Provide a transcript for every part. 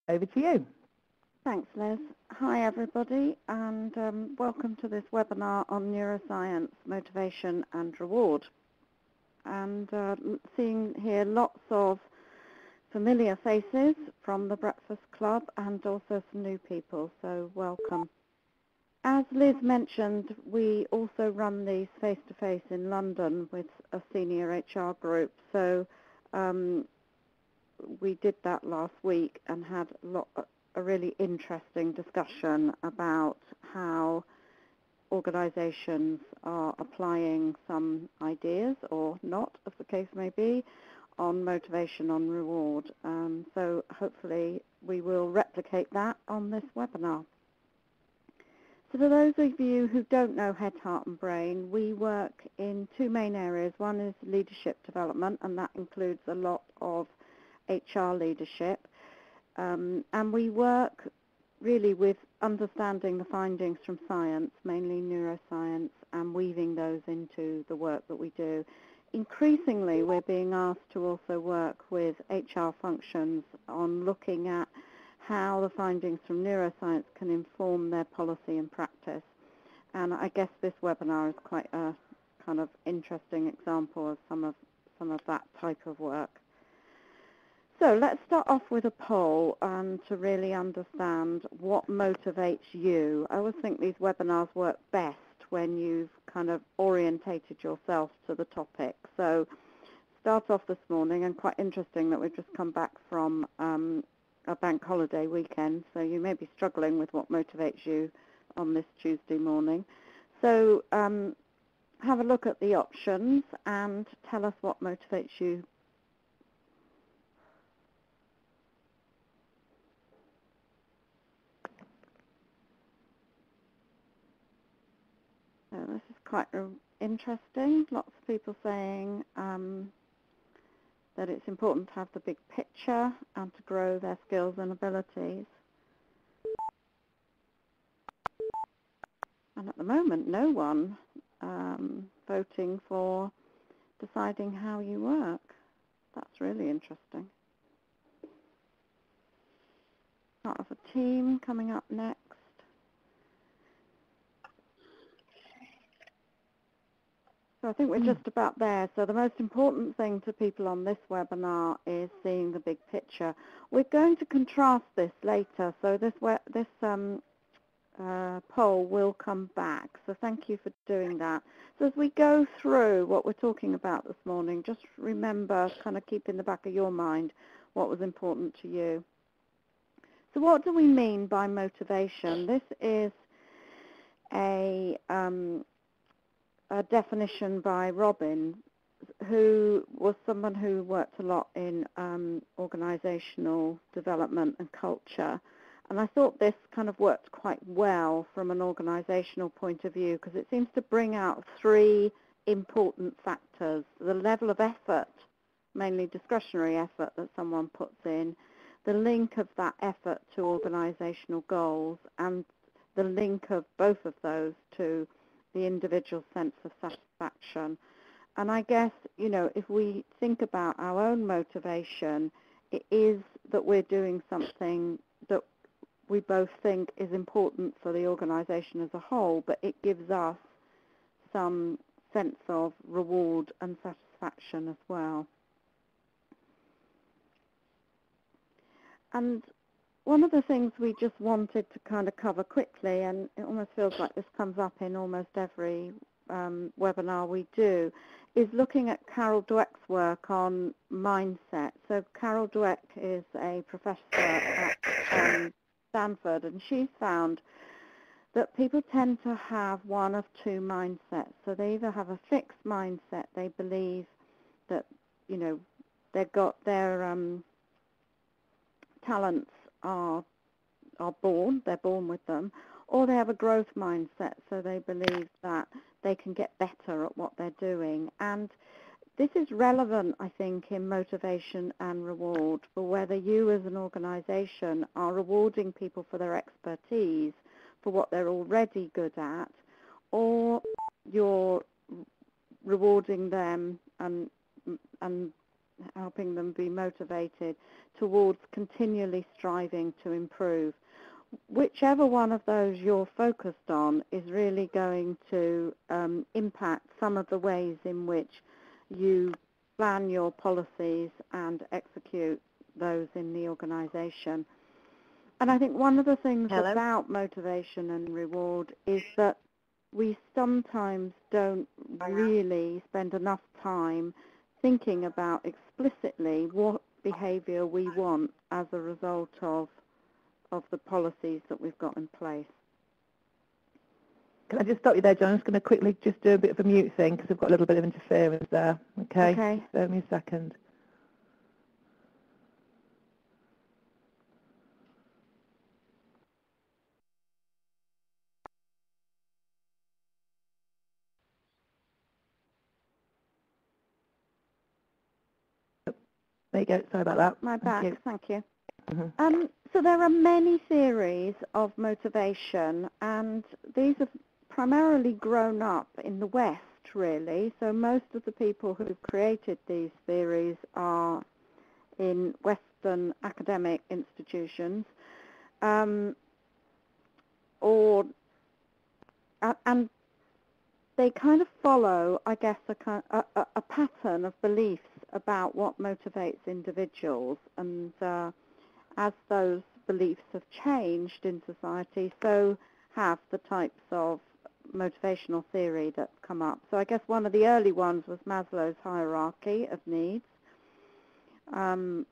Over to you. Thanks, Liz. Hi, everybody, and welcome to this webinar on neuroscience, motivation and reward. And seeing here lots of familiar faces from the Breakfast Club and also some new people, so welcome. As Liz mentioned, we also run these face-to-face in London with a senior HR group, so we did that last week and had a really interesting discussion about how organizations are applying some ideas or not, as the case may be, on motivation, on reward. So hopefully we will replicate that on this webinar. So for those of you who don't know Head, Heart and Brain, we work in two main areas. One is leadership development, and that includes a lot of HR leadership. And we work really with understanding the findings from science, mainly neuroscience, and weaving those into the work that we do. Increasingly, we're being asked to also work with HR functions on looking at how the findings from neuroscience can inform their policy and practice. And I guess this webinar is quite a kind of interesting example of some of that type of work. So let's start off with a poll to really understand what motivates you. I always think these webinars work best when you've kind of orientated yourself to the topic. So start off this morning, and quite interesting that we've just come back from a bank holiday weekend, so you may be struggling with what motivates you on this Tuesday morning. So have a look at the options and tell us what motivates you. So this is quite interesting. Lots of people saying that it's important to have the big picture and to grow their skills and abilities. And at the moment, no one voting for deciding how you work. That's really interesting. Part of a team coming up next. So I think we're just about there. So the most important thing to people on this webinar is seeing the big picture. We're going to contrast this later, so this poll will come back. So thank you for doing that. So as we go through what we're talking about this morning, just remember, kind of keep in the back of your mind what was important to you. So what do we mean by motivation? This is a definition by Robin, who was someone who worked a lot in organizational development and culture. And I thought this kind of worked quite well from an organizational point of view, because it seems to bring out three important factors: the level of effort, mainly discretionary effort that someone puts in, the link of that effort to organizational goals, and the link of both of those to the individual sense of satisfaction. And I guess, you know, if we think about our own motivation, it is that we're doing something that we both think is important for the organization as a whole, but it gives us some sense of reward and satisfaction as well. And one of the things we just wanted to kind of cover quickly, and it almost feels like this comes up in almost every webinar we do, is looking at Carol Dweck's work on mindset. So Carol Dweck is a professor at Stanford, and she's found that people tend to have one of two mindsets. So they either have a fixed mindset, they believe that, you know, they've got their talents are born, they're born with them, or they have a growth mindset, so they believe that they can get better at what they're doing. And this is relevant, I think, in motivation and reward, for whether you as an organization are rewarding people for their expertise, for what they're already good at, or you're rewarding them and helping them be motivated towards continually striving to improve. Whichever one of those you're focused on is really going to impact some of the ways in which you plan your policies and execute those in the organization. And I think one of the things about motivation and reward is that we sometimes don't really spend enough time thinking about explicitly what behavior we want as a result of the policies that we've got in place. Can I just stop you there, John? I'm just going to quickly just do a bit of a mute thing because I've got a little bit of interference there. Okay? Okay. Just bear me a second. There you go. Sorry about that. My back, thank you. Mm-hmm. So there are many theories of motivation, and these have primarily grown up in the West, really. So most of the people who've created these theories are in Western academic institutions, and they kind of follow, I guess, a pattern of beliefs about what motivates individuals. And as those beliefs have changed in society, so have the types of motivational theory that's come up. So I guess one of the early ones was Maslow's hierarchy of needs. And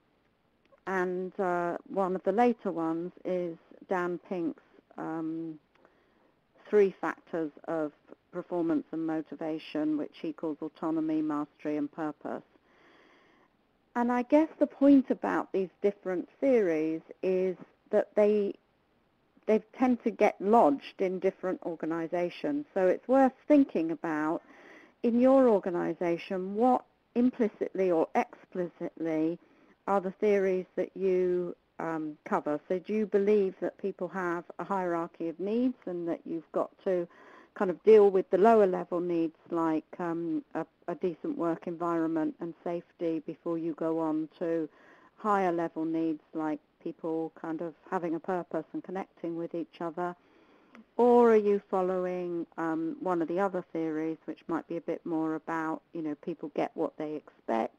one of the later ones is Dan Pink's 3 factors of performance and motivation, which he calls autonomy, mastery, and purpose. And I guess the point about these different theories is that they tend to get lodged in different organizations. So it's worth thinking about, in your organization, what implicitly or explicitly are the theories that you cover. So do you believe that people have a hierarchy of needs and that you've got to kind of deal with the lower level needs like a decent work environment and safety before you go on to higher level needs like people kind of having a purpose and connecting with each other? Or are you following one of the other theories, which might be a bit more about, people get what they expect,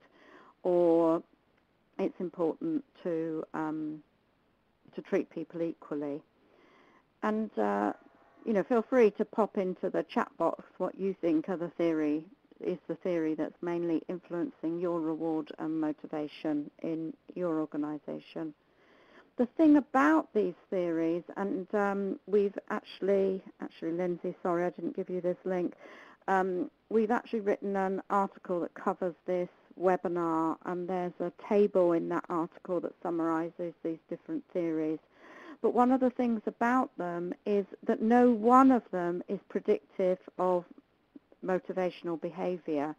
or it's important to treat people equally? And feel free to pop into the chat box what you think of the theory is the theory that's mainly influencing your reward and motivation in your organization. The thing about these theories, and we've actually, Lindsay, sorry I didn't give you this link, we've actually written an article that covers this webinar, and there's a table in that article that summarizes these different theories. But one of the things about them is that no one of them is predictive of motivational behavior.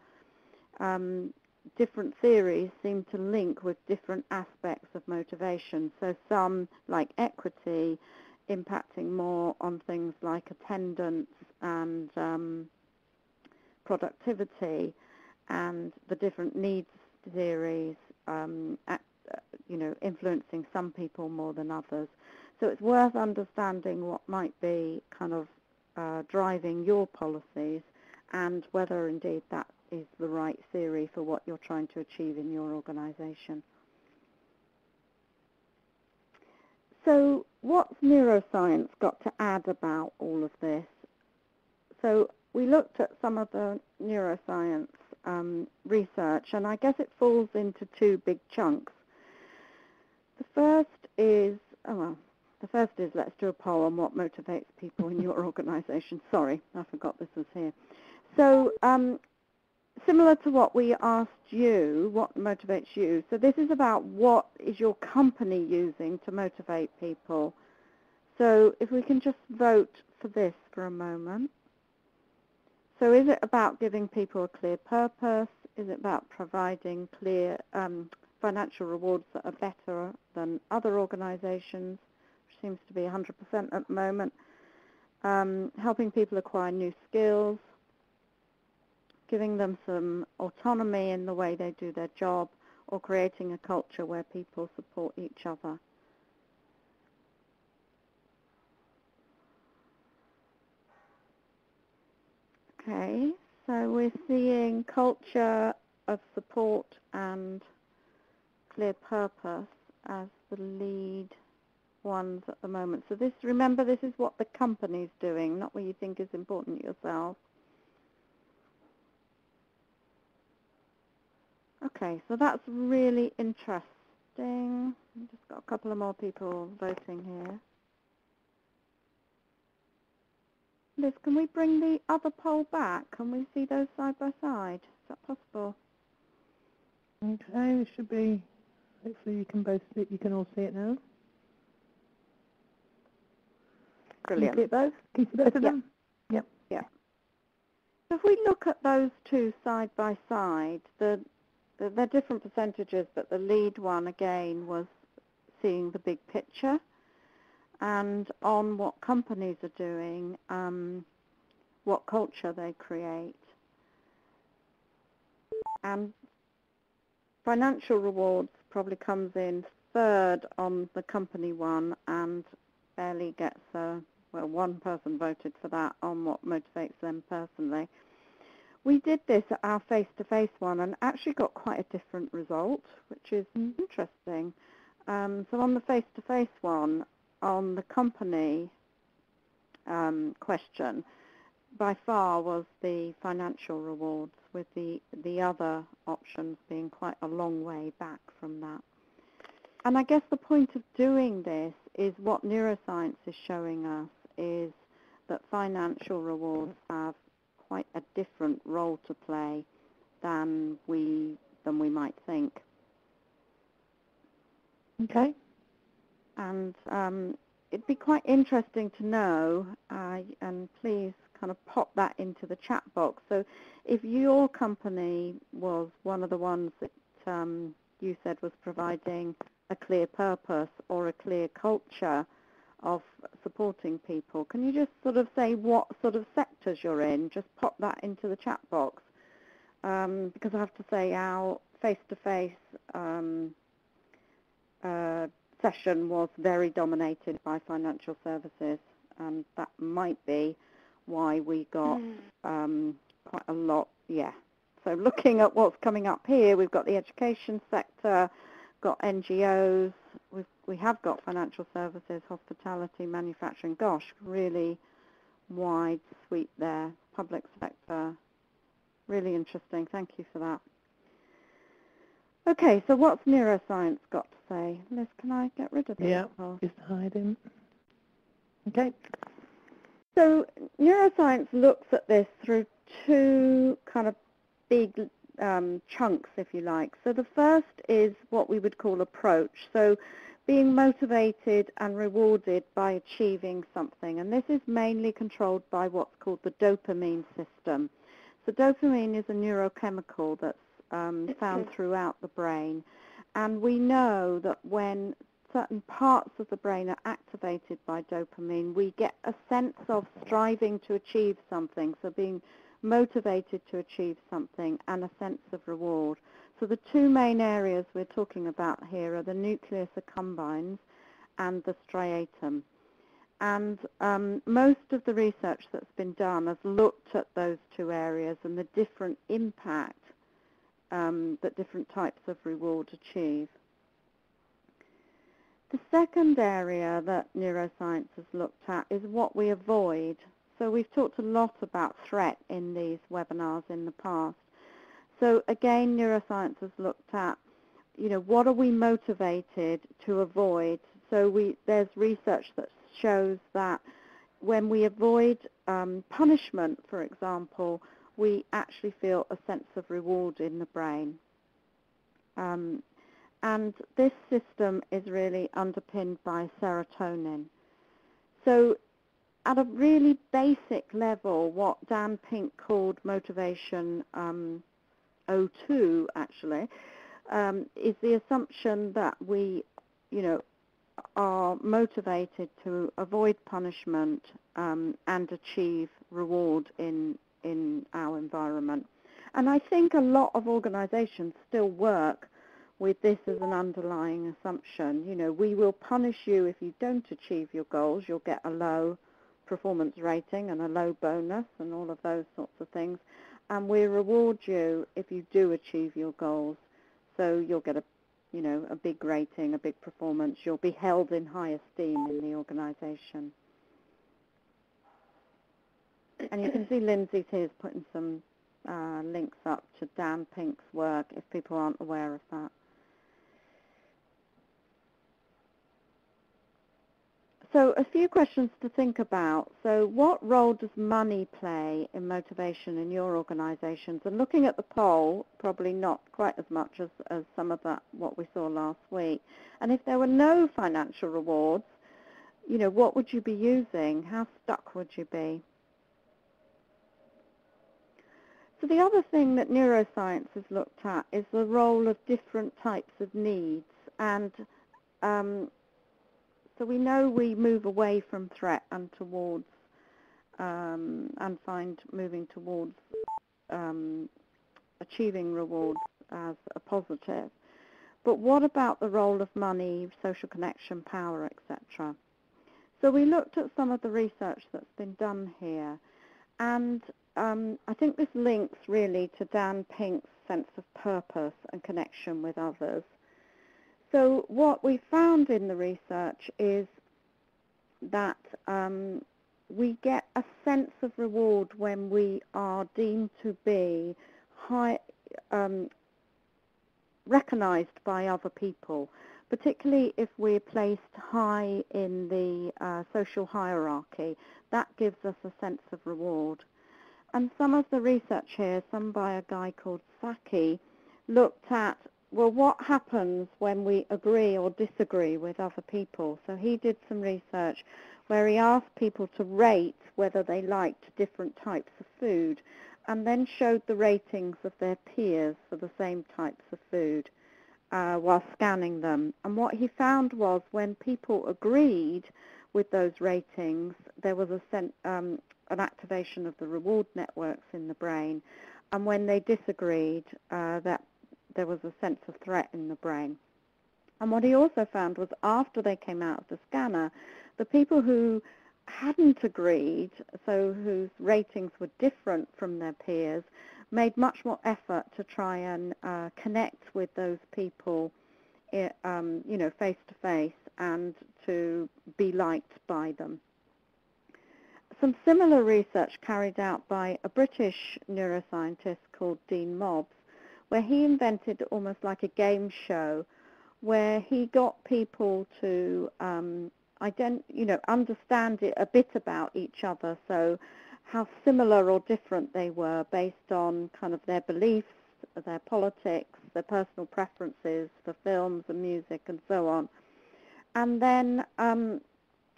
Different theories seem to link with different aspects of motivation. So some, like equity, impacting more on things like attendance and productivity, and the different needs theories, influencing some people more than others. So it's worth understanding what might be kind of driving your policies and whether indeed that is the right theory for what you're trying to achieve in your organization. So what's neuroscience got to add about all of this? So we looked at some of the neuroscience research, and I guess it falls into 2 big chunks. The first is, let's do a poll on what motivates people in your organization. Sorry, I forgot this was here. So similar to what we asked you, what motivates you, so this is about what is your company using to motivate people. So if we can just vote for this for a moment. So is it about giving people a clear purpose? Is it about providing clear financial rewards that are better than other organizations, which seems to be 100% at the moment? Helping people acquire new skills, giving them some autonomy in the way they do their job, or creating a culture where people support each other. Okay, so we're seeing culture of support and clear purpose as the lead ones at the moment. So this, remember, this is what the company's doing, not what you think is important yourself. Okay, so that's really interesting. I've just got a couple of more people voting here. Liz, can we bring the other poll back? Can we see those side by side? Is that possible? Okay, it should be, hopefully you can both see it, you can all see it now. Brilliant. Can you see it both? Can you see both of them? Yep. Yeah. So if we look at those two side by side, they're different percentages, but the lead one again was seeing the big picture and on what companies are doing, what culture they create. And financial rewards probably comes in third on the company one and barely gets well, one person voted for that on what motivates them personally. We did this at our face-to-face one and actually got quite a different result, which is interesting. So on the face-to-face one, on the company question, by far was the financial rewards, with the other options being quite a long way back from that. And I guess the point of doing this is what neuroscience is showing us is that financial rewards have quite a different role to play than we might think. Okay. And it'd be quite interesting to know, and please kind of pop that into the chat box. So if your company was one of the ones that you said was providing a clear purpose or a clear culture of supporting people, can you just sort of say what sort of sectors you're in? Just pop that into the chat box. Because I have to say our face-to-face session was very dominated by financial services, and that might be why we got quite a lot. Yeah. So looking at what's coming up here, we've got the education sector, got NGOs, we have got financial services, hospitality, manufacturing. Gosh, really wide sweep there. Public sector, really interesting. Thank you for that. Okay, so what's neuroscience got to say? Liz, can I get rid of this? Yeah, just hide him. Okay. So neuroscience looks at this through two kind of big chunks, if you like. So the first is what we would call approach. So being motivated and rewarded by achieving something. And this is mainly controlled by what's called the dopamine system. So dopamine is a neurochemical that's found throughout the brain. And we know that when certain parts of the brain are activated by dopamine, we get a sense of striving to achieve something, so being motivated to achieve something, and a sense of reward. So the two main areas we're talking about here are the nucleus accumbens and the striatum. And most of the research that's been done has looked at those two areas and the different impact that different types of reward achieve. The second area that neuroscience has looked at is what we avoid. So we've talked a lot about threat in these webinars in the past. So again, neuroscience has looked at, what are we motivated to avoid? So there's research that shows that when we avoid punishment, for example, we actually feel a sense of reward in the brain. And this system is really underpinned by serotonin. So at a really basic level, what Dan Pink called motivation 02, actually, is the assumption that we, are motivated to avoid punishment and achieve reward in our environment. And I think a lot of organizations still work with this as an underlying assumption. You know, we will punish you if you don't achieve your goals. You'll get a low performance rating and a low bonus and all of those sorts of things. And we reward you if you do achieve your goals. So you'll get a big rating, a big performance. You'll be held in high esteem in the organization. And you can see Lindsay's here putting some links up to Dan Pink's work if people aren't aware of that. So a few questions to think about. So what role does money play in motivation in your organizations? And looking at the poll, probably not quite as much as some of what we saw last week. And if there were no financial rewards, you know, what would you be using? How stuck would you be? So the other thing that neuroscience has looked at is the role of different types of needs. And so we know we move away from threat and towards, and find moving towards achieving rewards as a positive. But what about the role of money, social connection, power, etc.? So we looked at some of the research that's been done here, and I think this links really to Dan Pink's sense of purpose and connection with others. So what we found in the research is that we get a sense of reward when we are deemed to be recognized by other people, particularly if we're placed high in the social hierarchy. That gives us a sense of reward. And some of the research here, some by a guy called Saki, looked at, well, what happens when we agree or disagree with other people? So he did some research where he asked people to rate whether they liked different types of food, and then showed the ratings of their peers for the same types of food while scanning them. And what he found was when people agreed with those ratings, there was an activation of the reward networks in the brain, and when they disagreed, that there was a sense of threat in the brain. And what he also found was after they came out of the scanner, the people who hadn't agreed, so whose ratings were different from their peers, made much more effort to try and connect with those people, you know, face to face, and to be liked by them. Some similar research carried out by a British neuroscientist called Dean Mobbs, where he invented almost like a game show where he got people to understand a bit about each other, so how similar or different they were based on kind of their beliefs, their politics, their personal preferences for films and music and so on. And then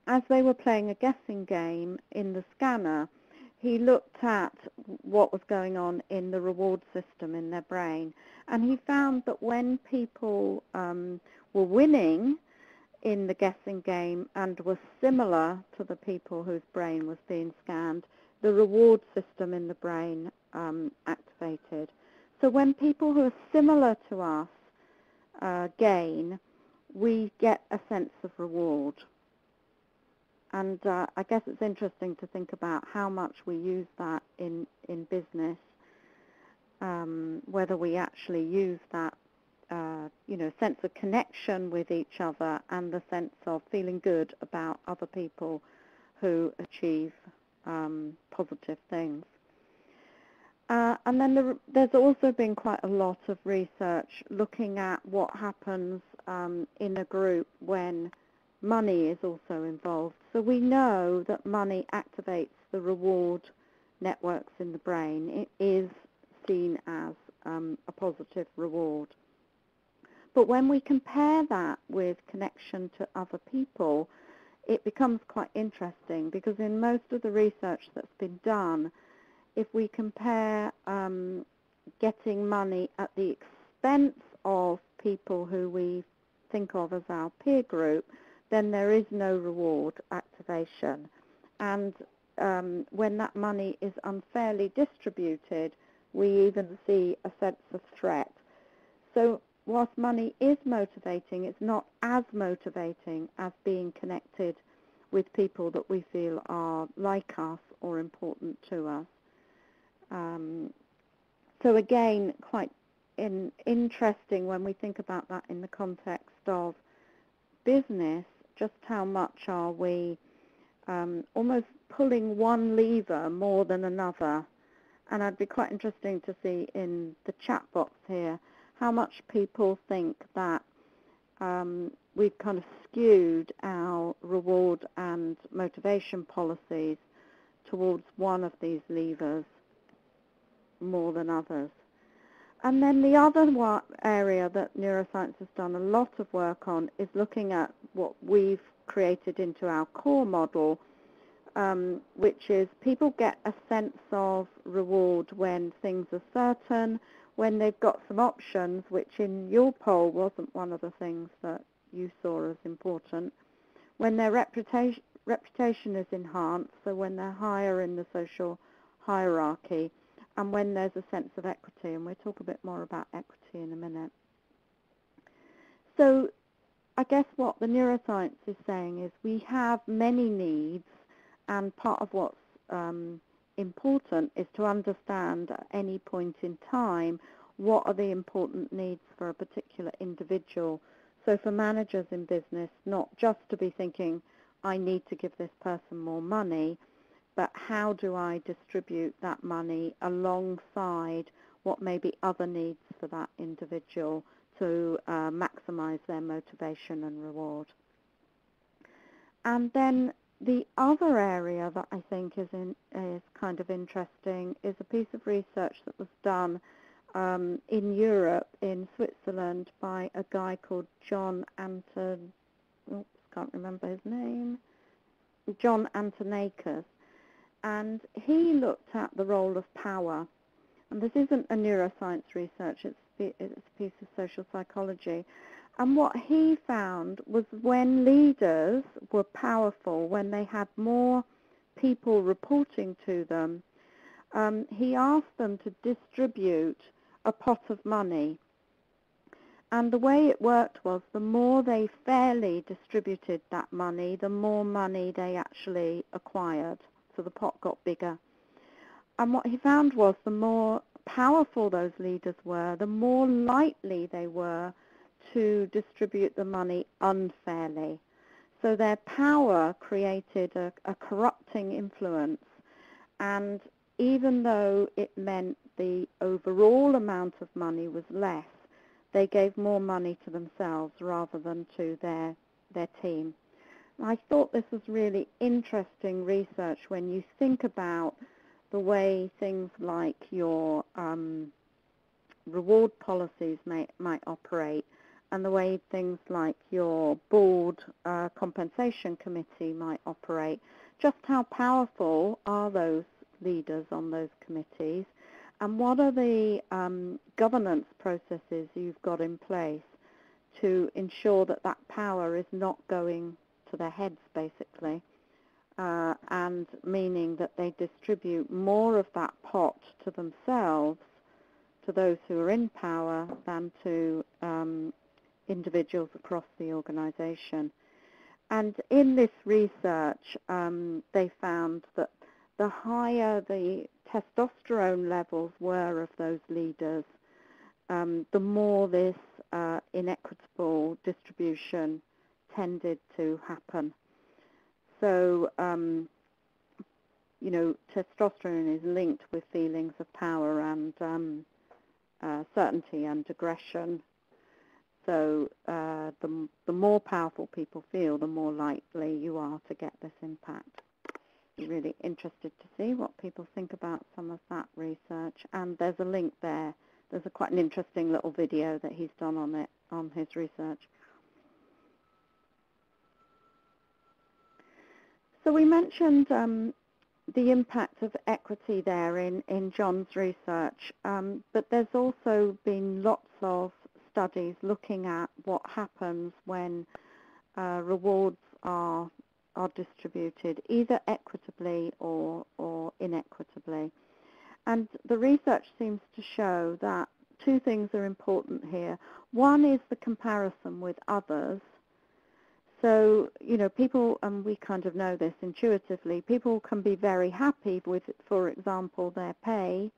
as they were playing a guessing game in the scanner, he looked at what was going on in the reward system in their brain, and he found that when people were winning in the guessing game and were similar to the people whose brain was being scanned, the reward system in the brain activated. So when people who are similar to us gain, we get a sense of reward. And I guess it's interesting to think about how much we use that in business, whether we actually use that sense of connection with each other and the sense of feeling good about other people who achieve positive things. And then there's also been quite a lot of research looking at what happens in a group when money is also involved. So we know that money activates the reward networks in the brain. It is seen as a positive reward. But when we compare that with connection to other people, it becomes quite interesting, because in most of the research that's been done, if we compare getting money at the expense of people who we think of as our peer group, then there is no reward activation. And when that money is unfairly distributed, we even see a sense of threat. So whilst money is motivating, it's not as motivating as being connected with people that we feel are like us or important to us. So again, quite interesting when we think about that in the context of business, just how much are we almost pulling one lever more than another. And I'd be quite interesting to see in the chat box here how much people think that we've kind of skewed our reward and motivation policies towards one of these levers more than others. And then the other area that neuroscience has done a lot of work on is looking at what we've created into our core model, which is people get a sense of reward when things are certain, when they've got some options, which in your poll wasn't one of the things that you saw as important, when their reputation is enhanced, so when they're higher in the social hierarchy, and when there's a sense of equity, and we'll talk a bit more about equity in a minute. So I guess what the neuroscience is saying is we have many needs, and part of what's important is to understand at any point in time what are the important needs for a particular individual. So for managers in business, not just to be thinking, I need to give this person more money, but how do I distribute that money alongside what may be other needs for that individual to maximize their motivation and reward. And then the other area that I think is kind of interesting is a piece of research that was done in Europe, in Switzerland, by a guy called John can't remember his name, John Antonakis. And he looked at the role of power. And this isn't a neuroscience research, it's a piece of social psychology. And what he found was when leaders were powerful, when they had more people reporting to them, he asked them to distribute a pot of money. And the way it worked was the more they fairly distributed that money, the more money they actually acquired. So the pot got bigger. And what he found was the more powerful those leaders were, the more likely they were to distribute the money unfairly. So their power created a corrupting influence. And even though it meant the overall amount of money was less, they gave more money to themselves rather than to their team. I thought this was really interesting research when you think about the way things like your reward policies might operate, and the way things like your board compensation committee might operate. Just how powerful are those leaders on those committees, and what are the governance processes you've got in place to ensure that that power is not going to their heads, basically, and meaning that they distribute more of that pot to themselves, to those who are in power, than to individuals across the organization. And in this research, they found that the higher the testosterone levels were of those leaders, the more this inequitable distribution tended to happen. So, testosterone is linked with feelings of power and certainty and aggression. So the more powerful people feel, the more likely you are to get this impact. I'm really interested to see what people think about some of that research. And there's a link there. There's quite an interesting little video that he's done on it, on his research. So we mentioned the impact of equity there in John's research, but there's also been lots of studies looking at what happens when rewards are distributed, either equitably or inequitably. And the research seems to show that two things are important here. One is the comparison with others. So, people, and we kind of know this intuitively, people can be very happy with, for example, their pay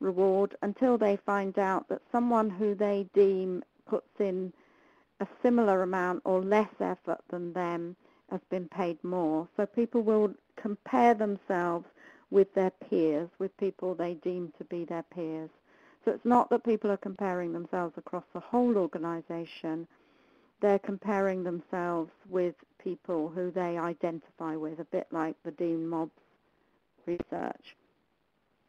reward until they find out that someone who they deem puts in a similar amount or less effort than them has been paid more. So people will compare themselves with their peers, with people they deem to be their peers. So it's not that people are comparing themselves across the whole organization. They're comparing themselves with people who they identify with, a bit like the Dean Mobbs research.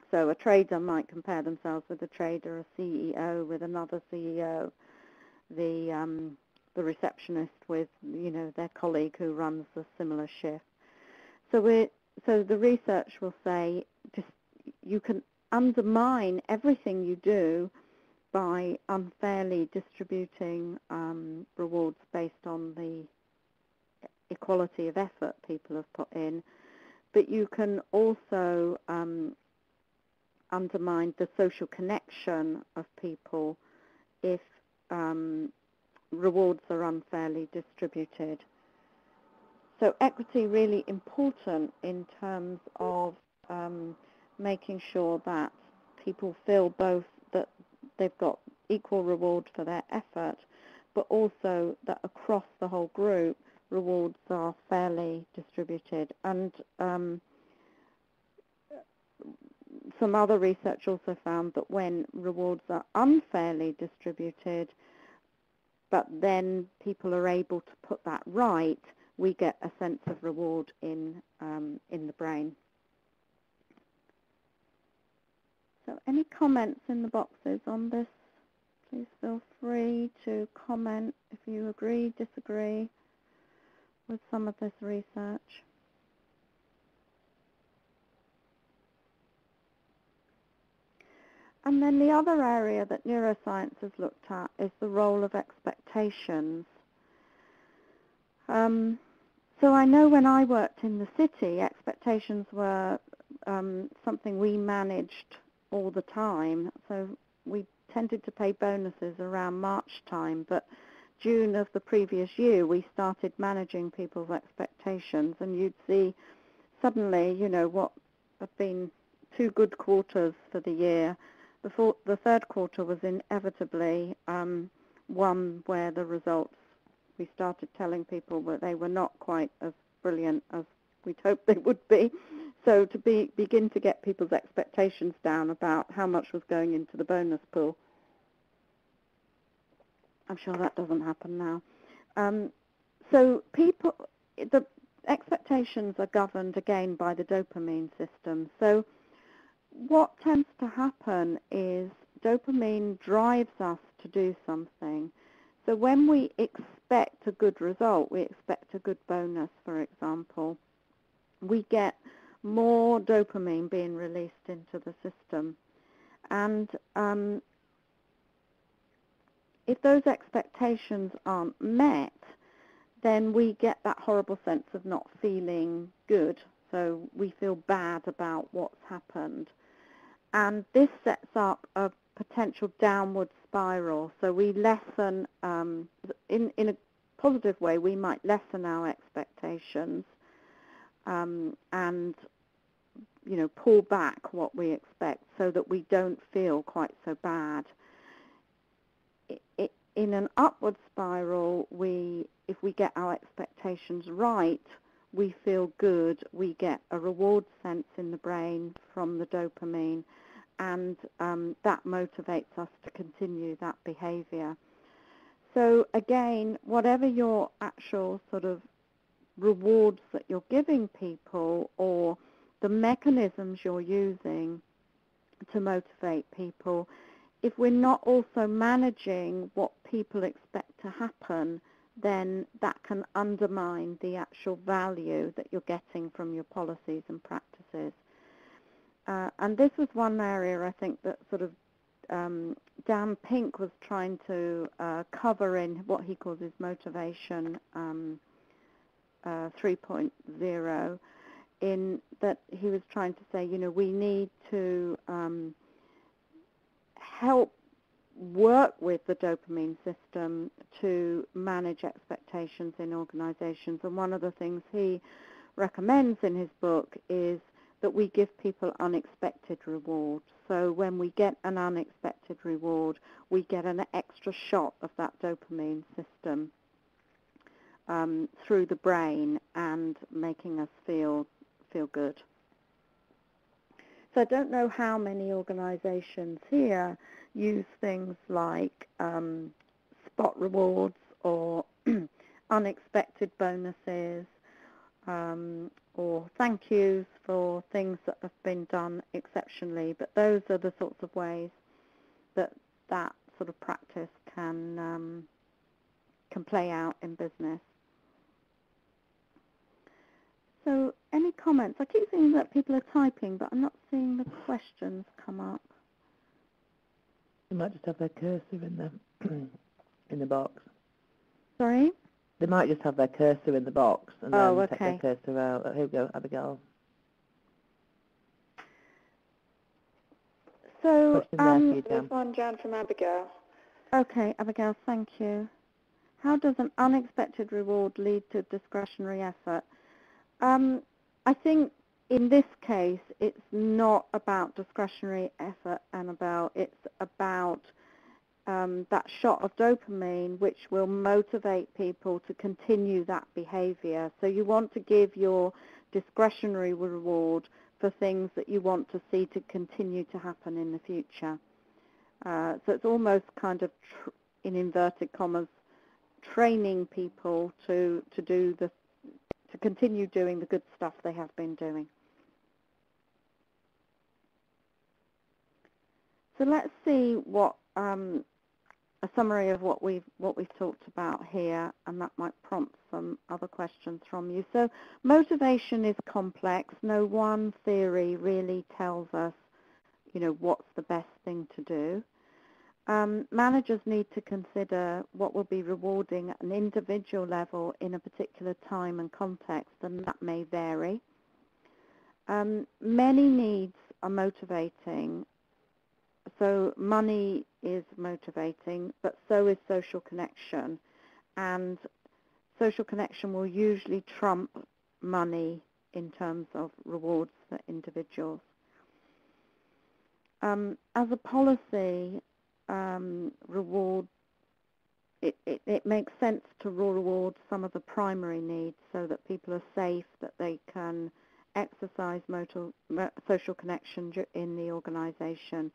So a trader might compare themselves with a trader, a CEO with another CEO, the receptionist with, their colleague who runs a similar shift. So the research will say just you can undermine everything you do by unfairly distributing rewards based on the equality of effort people have put in, but you can also undermine the social connection of people if rewards are unfairly distributed. So equity really important in terms of making sure that people feel both that they've got equal reward for their effort, but also that across the whole group rewards are fairly distributed. And some other research also found that when rewards are unfairly distributed, but then people are able to put that right, we get a sense of reward in the brain. So any comments in the boxes on this? Please feel free to comment if you agree, disagree with some of this research. And then the other area that neuroscience has looked at is the role of expectations. So I know when I worked in the city, expectations were something we managed all the time. So we tended to pay bonuses around March time, but June of the previous year we started managing people's expectations, and you'd see suddenly, what have been 2 good quarters for the year. The third quarter was inevitably one where the results, we started telling people that they were not quite as brilliant as we'd hoped they would be. So to begin to get people's expectations down about how much was going into the bonus pool. I'm sure that doesn't happen now. So the expectations are governed again by the dopamine system. So what tends to happen is dopamine drives us to do something. So when we expect a good result, we expect a good bonus, for example, we get more dopamine being released into the system. And if those expectations aren't met, then we get that horrible sense of not feeling good. So we feel bad about what's happened. And this sets up a potential downward spiral. So we lessen, in a positive way, we might lessen our expectations and, pull back what we expect so that we don't feel quite so bad. In an upward spiral, if we get our expectations right, we feel good, we get a reward sense in the brain from the dopamine, and that motivates us to continue that behavior. So again, whatever your actual sort of rewards that you're giving people or the mechanisms you're using to motivate people, if we're not also managing what people expect to happen, then that can undermine the actual value that you're getting from your policies and practices. And this was one area I think that sort of Dan Pink was trying to cover in what he calls his motivation 3.0, in that he was trying to say, we need to help work with the dopamine system to manage expectations in organizations. And one of the things he recommends in his book is that we give people unexpected rewards. So when we get an unexpected reward, we get an extra shot of that dopamine system through the brain and making us feel good. So I don't know how many organizations here use things like spot rewards or unexpected bonuses or thank yous for things that have been done exceptionally, but those are the sorts of ways that that sort of practice can play out in business. So any comments? I keep seeing that people are typing, but I'm not seeing the questions come up. They might just have their cursor in the box. Sorry? They might just have their cursor in the box and then take their cursor out. Oh, here we go, Abigail. So, there's one, Jan, from Abigail. Okay, Abigail, thank you. How does an unexpected reward lead to discretionary effort? I think in this case, it's not about discretionary effort it's about that shot of dopamine, which will motivate people to continue that behavior. So you want to give your discretionary reward for things that you want to see to continue to happen in the future. So it's almost kind of, in inverted commas, training people to continue doing the good stuff they have been doing. So let's see what a summary of what we've talked about here, and that might prompt some other questions from you. So motivation is complex. No one theory really tells us, what's the best thing to do. Managers need to consider what will be rewarding at an individual level in a particular time and context, and that may vary. Many needs are motivating. So money is motivating, but so is social connection. And social connection will usually trump money in terms of rewards for individuals. As a policy, reward, it makes sense to reward some of the primary needs so that people are safe, that they can exercise social connection in the organization.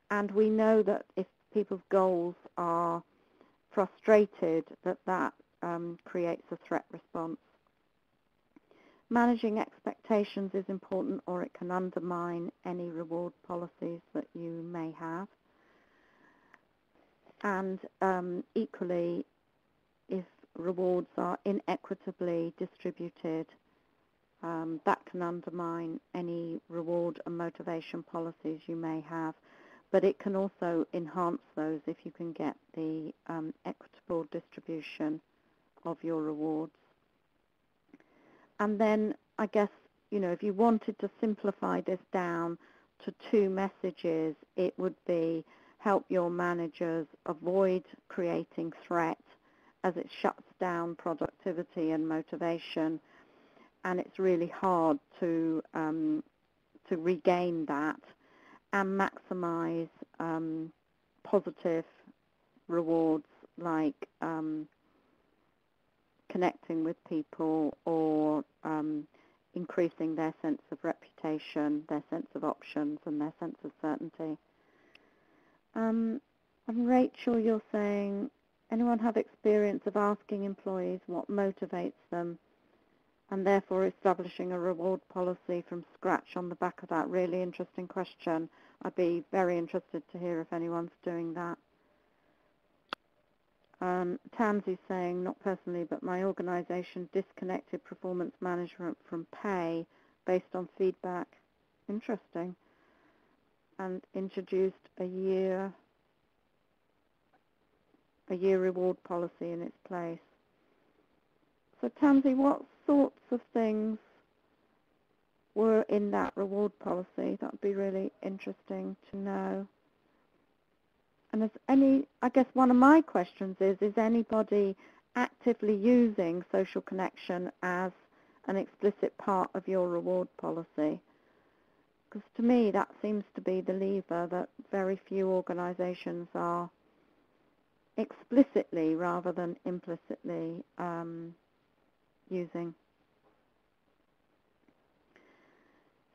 And we know that if people's goals are frustrated, that creates a threat response. Managing expectations is important, or it can undermine any reward policies that you may have. And equally, if rewards are inequitably distributed, that can undermine any reward and motivation policies you may have. But it can also enhance those if you can get the equitable distribution of your rewards. And then I guess, if you wanted to simplify this down to two messages, it would be help your managers avoid creating threat, as it shuts down productivity and motivation, and it's really hard to regain that, and maximize positive rewards like connecting with people or increasing their sense of reputation, their sense of options, and their sense of certainty. And Rachel, you're saying, anyone have experience of asking employees what motivates them and therefore establishing a reward policy from scratch on the back of that? Really interesting question. I'd be very interested to hear if anyone's doing that. Tamsy's saying, not personally, but my organization disconnected performance management from pay based on feedback. Interesting. And introduced a year reward policy in its place. So Tamsy, what sorts of things were in that reward policy? That would be really interesting to know. is I guess one of my questions is anybody actively using social connection as an explicit part of your reward policy? Because to me that seems to be the lever that very few organizations are explicitly rather than implicitly using.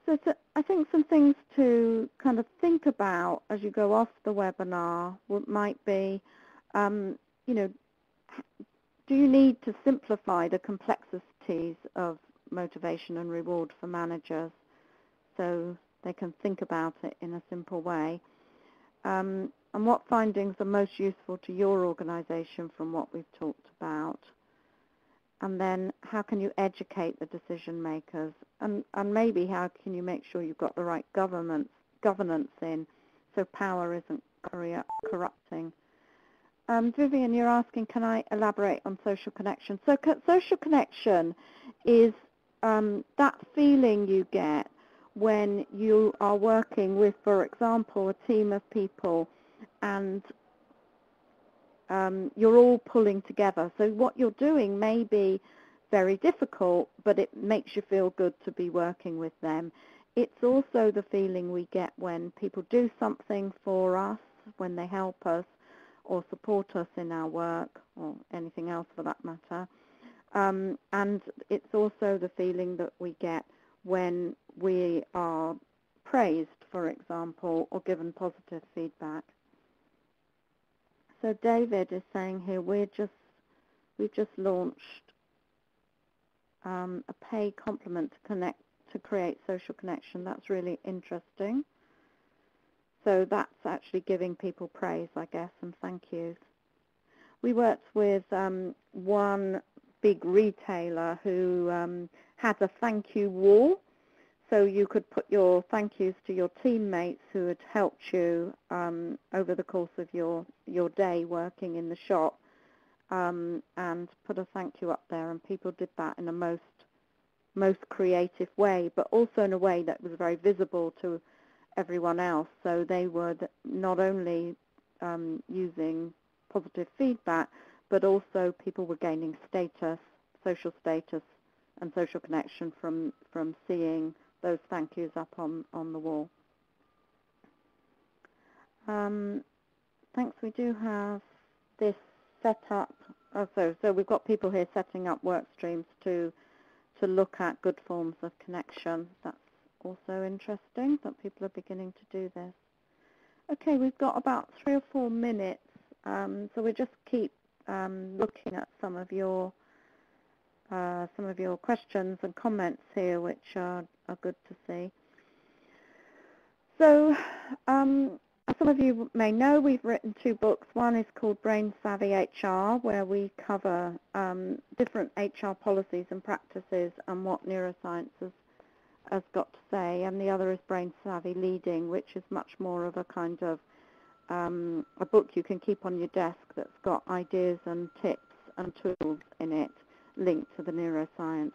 So I think some things to kind of think about as you go off the webinar might be, you know, do you need to simplify the complexities of motivation and reward for managers so they can think about it in a simple way? And what findings are most useful to your organization from what we've talked about? And then how can you educate the decision makers? And maybe how can you make sure you've got the right governance in so power isn't corrupting? Vivian, you're asking, can I elaborate on social connection? So social connection is that feeling you get when you are working with, for example, a team of people and you're all pulling together. So what you're doing may be very difficult, but it makes you feel good to be working with them. It's also the feeling we get when people do something for us, when they help us or support us in our work or anything else for that matter. And it's also the feeling that we get when we are praised, for example, or given positive feedback. So David is saying here, we've just launched a pay compliment to create social connection. That's really interesting. So that's actually giving people praise, I guess, and thank yous. We worked with one big retailer who had a thank you wall. So you could put your thank yous to your teammates who had helped you over the course of your day working in the shop, and put a thank you up there. And people did that in a most creative way, but also in a way that was very visible to everyone else. So they were not only using positive feedback, but also people were gaining status, social status, and social connection from seeing those thank yous up on the wall. Thanks. We do have this set up. So we've got people here setting up work streams to look at good forms of connection. That's also interesting that people are beginning to do this. Okay, we've got about 3 or 4 minutes, so we'll just keep looking at some of your questions and comments here, which are good to see. So as some of you may know, we've written 2 books. One is called Brain Savvy HR, where we cover different HR policies and practices and what neuroscience has got to say. And the other is Brain Savvy Leading, which is much more of a kind of a book you can keep on your desk that's got ideas and tips and tools in it linked to the neuroscience.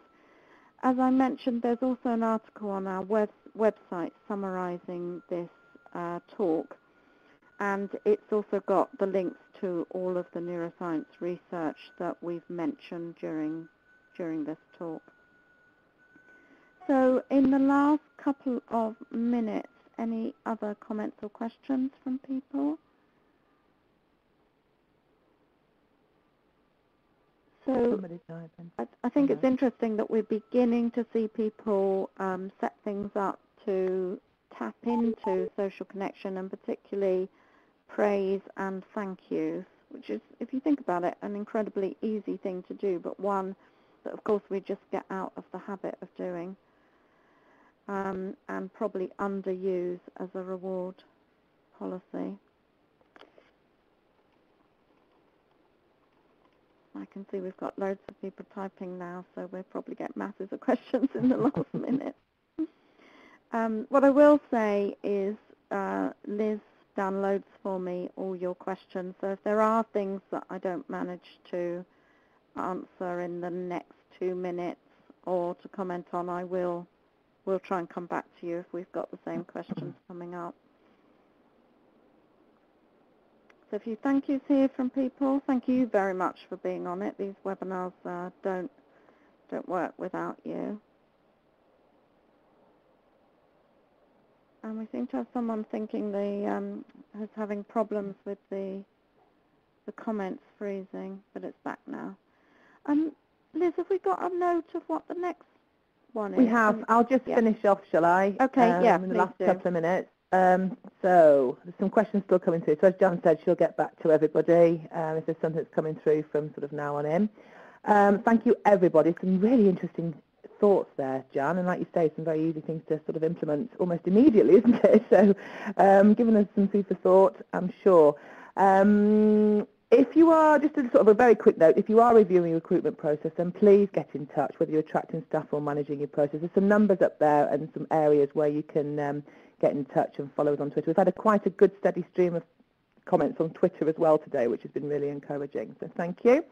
As I mentioned, there's also an article on our website summarizing this talk, and it's also got the links to all of the neuroscience research that we've mentioned during this talk. So in the last couple of minutes, any other comments or questions from people? So I think it's interesting that we're beginning to see people set things up to tap into social connection, and particularly praise and thank yous, which is, if you think about it, an incredibly easy thing to do, but one that, of course, we just get out of the habit of doing, and probably underuse as a reward policy. I can see we've got loads of people typing now, so we'll probably get masses of questions in the last minute. What I will say is Liz downloads for me all your questions, so if there are things that I don't manage to answer in the next 2 minutes or to comment on, we'll try and come back to you if we've got the same questions coming up. So a few thank yous here from people. Thank you very much for being on it. These webinars don't work without you. And we seem to have someone thinking is having problems with the comments freezing, but it's back now. Liz, have we got a note of what the next one is? We have. I'll just finish off, shall I? Okay, in the last couple of minutes. So there's some questions still coming through. So as Jan said, she'll get back to everybody if there's something that's coming through from sort of now on in. Thank you, everybody. Some really interesting thoughts there, Jan, and like you say, some very easy things to sort of implement almost immediately, isn't it? So giving us some food for thought, I'm sure. If you are, just a sort of a very quick note, if you are reviewing your recruitment process, then please get in touch, whether you're attracting staff or managing your process. There's some numbers up there and some areas where you can get in touch and follow us on Twitter. We've had quite a good steady stream of comments on Twitter as well today, which has been really encouraging. So thank you.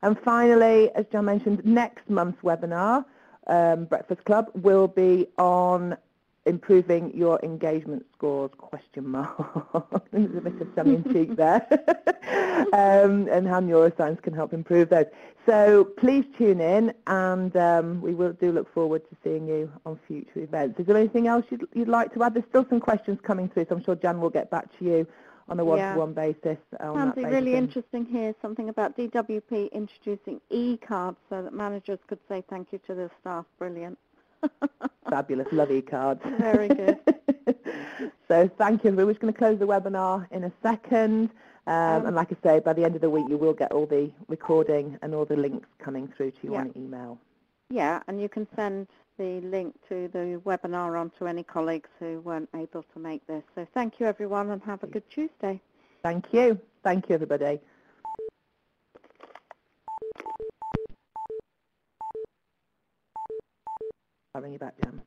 And finally, as John mentioned, next month's webinar, Breakfast Club, will be on improving your engagement scores, question mark. There's a bit of tongue-in-cheek there. And how neuroscience can help improve those. So please tune in, and we do look forward to seeing you on future events. Is there anything else you'd like to add? There's still some questions coming through, so I'm sure Jan will get back to you on a one-to-one basis. Something really interesting here, something about DWP introducing e-cards so that managers could say thank you to their staff. Brilliant. Fabulous. Love e-cards. Very good. So thank you. We're just going to close the webinar in a second. And like I say, by the end of the week, you will get all the recording and all the links coming through to you on email. Yeah, and you can send the link to the webinar on to any colleagues who weren't able to make this. So thank you, everyone, and have a good Tuesday. Thank you. Thank you, everybody. I'll ring you back, Jan.